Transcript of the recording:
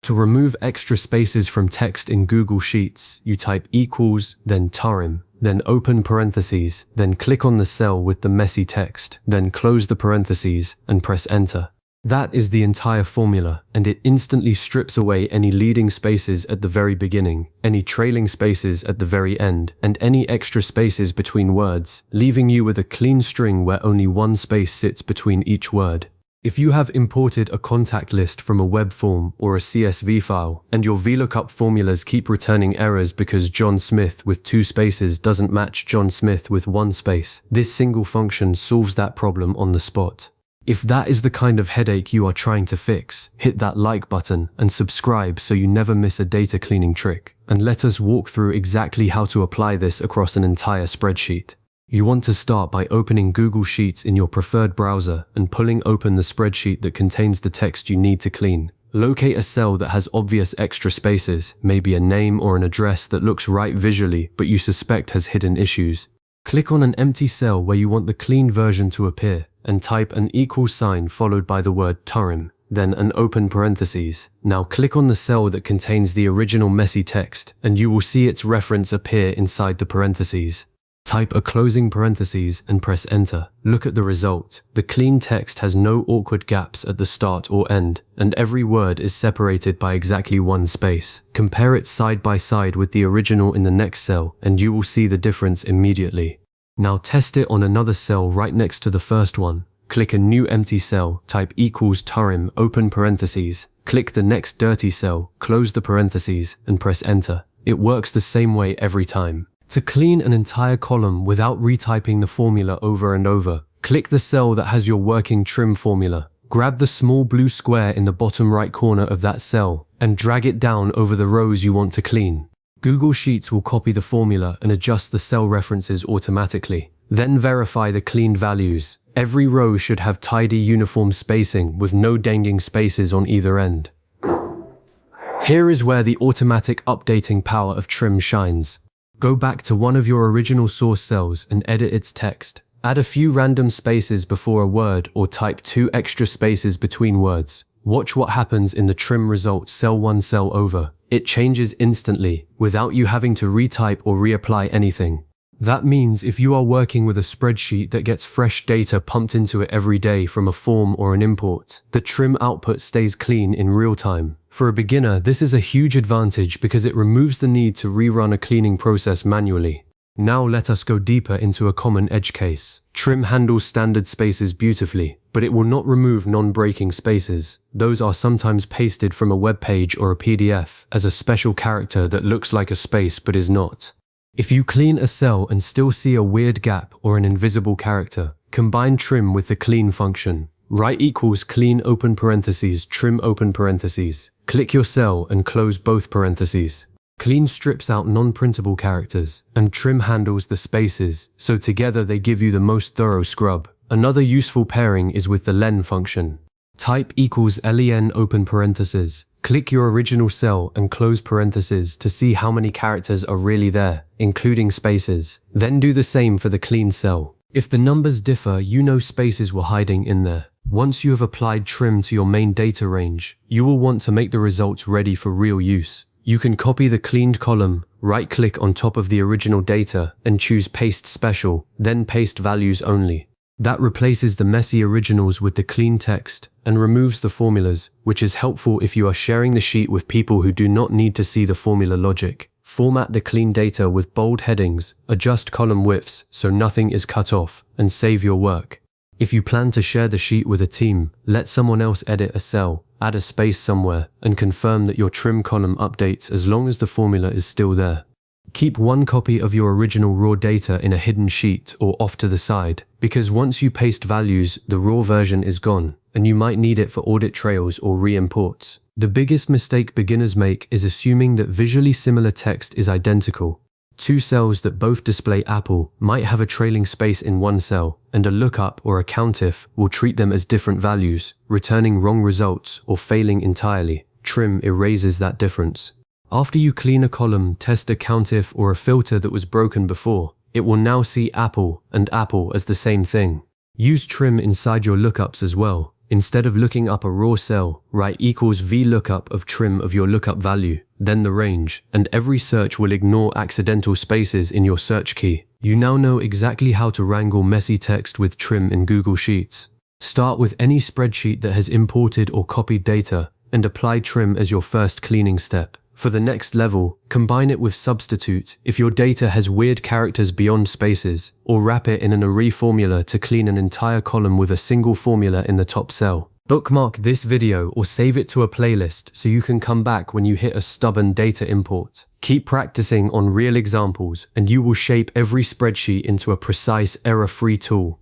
To remove extra spaces from text in Google Sheets, you type equals, then tarim, then open parentheses, then click on the cell with the messy text, then close the parentheses and press enter. That is the entire formula, and it instantly strips away any leading spaces at the very beginning, any trailing spaces at the very end, and any extra spaces between words, leaving you with a clean string where only one space sits between each word. If you have imported a contact list from a web form or a CSV file, and your VLOOKUP formulas keep returning errors because John Smith with 2 spaces doesn't match John Smith with 1 space, this single function solves that problem on the spot. If that is the kind of headache you are trying to fix, hit that like button and subscribe so you never miss a data cleaning trick. And let us walk through exactly how to apply this across an entire spreadsheet. You want to start by opening Google Sheets in your preferred browser and pulling open the spreadsheet that contains the text you need to clean. Locate a cell that has obvious extra spaces, maybe a name or an address that looks right visually but you suspect has hidden issues. Click on an empty cell where you want the clean version to appear, and type an equal sign followed by the word tarim, then an open parentheses. Now click on the cell that contains the original messy text, and you will see its reference appear inside the parentheses. Type a closing parentheses and press enter. Look at the result. The clean text has no awkward gaps at the start or end, and every word is separated by exactly 1 space. Compare it side by side with the original in the next cell, and you will see the difference immediately. Now test it on another cell right next to the first one. Click a new empty cell, type equals tarim, open parentheses. Click the next dirty cell, close the parentheses, and press enter. It works the same way every time. To clean an entire column without retyping the formula over and over, click the cell that has your working trim formula. Grab the small blue square in the bottom right corner of that cell and drag it down over the rows you want to clean. Google Sheets will copy the formula and adjust the cell references automatically. Then verify the cleaned values. Every row should have tidy uniform spacing with no dangling spaces on either end. Here is where the automatic updating power of trim shines. Go back to one of your original source cells and edit its text. Add a few random spaces before a word or type 2 extra spaces between words. Watch what happens in the trim results cell 1 cell over. It changes instantly, without you having to retype or reapply anything. That means if you are working with a spreadsheet that gets fresh data pumped into it every day from a form or an import, the trim output stays clean in real time. For a beginner, this is a huge advantage because it removes the need to rerun a cleaning process manually. Now let us go deeper into a common edge case. Trim handles standard spaces beautifully, but it will not remove non-breaking spaces. Those are sometimes pasted from a web page or a PDF as a special character that looks like a space but is not. If you clean a cell and still see a weird gap or an invisible character, combine trim with the clean function. Write equals clean open parentheses, trim open parentheses. Click your cell and close both parentheses. Clean strips out non-printable characters, and trim handles the spaces, so together they give you the most thorough scrub. Another useful pairing is with the len function. Type equals len open parentheses. Click your original cell and close parentheses to see how many characters are really there, including spaces. Then do the same for the clean cell. If the numbers differ, you know spaces were hiding in there. Once you have applied trim to your main data range, you will want to make the results ready for real use. You can copy the cleaned column, right-click on top of the original data, and choose Paste Special, then Paste Values Only. That replaces the messy originals with the clean text and removes the formulas, which is helpful if you are sharing the sheet with people who do not need to see the formula logic. Format the clean data with bold headings, adjust column widths so nothing is cut off, and save your work. If you plan to share the sheet with a team, let someone else edit a cell, add a space somewhere, and confirm that your trim column updates as long as the formula is still there. Keep one copy of your original raw data in a hidden sheet or off to the side, because once you paste values, the raw version is gone, and you might need it for audit trails or re-imports. The biggest mistake beginners make is assuming that visually similar text is identical. 2 cells that both display Apple might have a trailing space in one cell, and a lookup or a countif will treat them as different values, returning wrong results or failing entirely. Trim erases that difference. After you clean a column, test a countif or a filter that was broken before. It will now see Apple and Apple as the same thing. Use trim inside your lookups as well. Instead of looking up a raw cell, write equals VLOOKUP of trim of your lookup value, then the range, and every search will ignore accidental spaces in your search key. You now know exactly how to wrangle messy text with trim in Google Sheets. Start with any spreadsheet that has imported or copied data, and apply trim as your first cleaning step. For the next level, combine it with substitute if your data has weird characters beyond spaces, or wrap it in an array formula to clean an entire column with a single formula in the top cell. Bookmark this video or save it to a playlist so you can come back when you hit a stubborn data import. Keep practicing on real examples and you will shape every spreadsheet into a precise, error-free tool.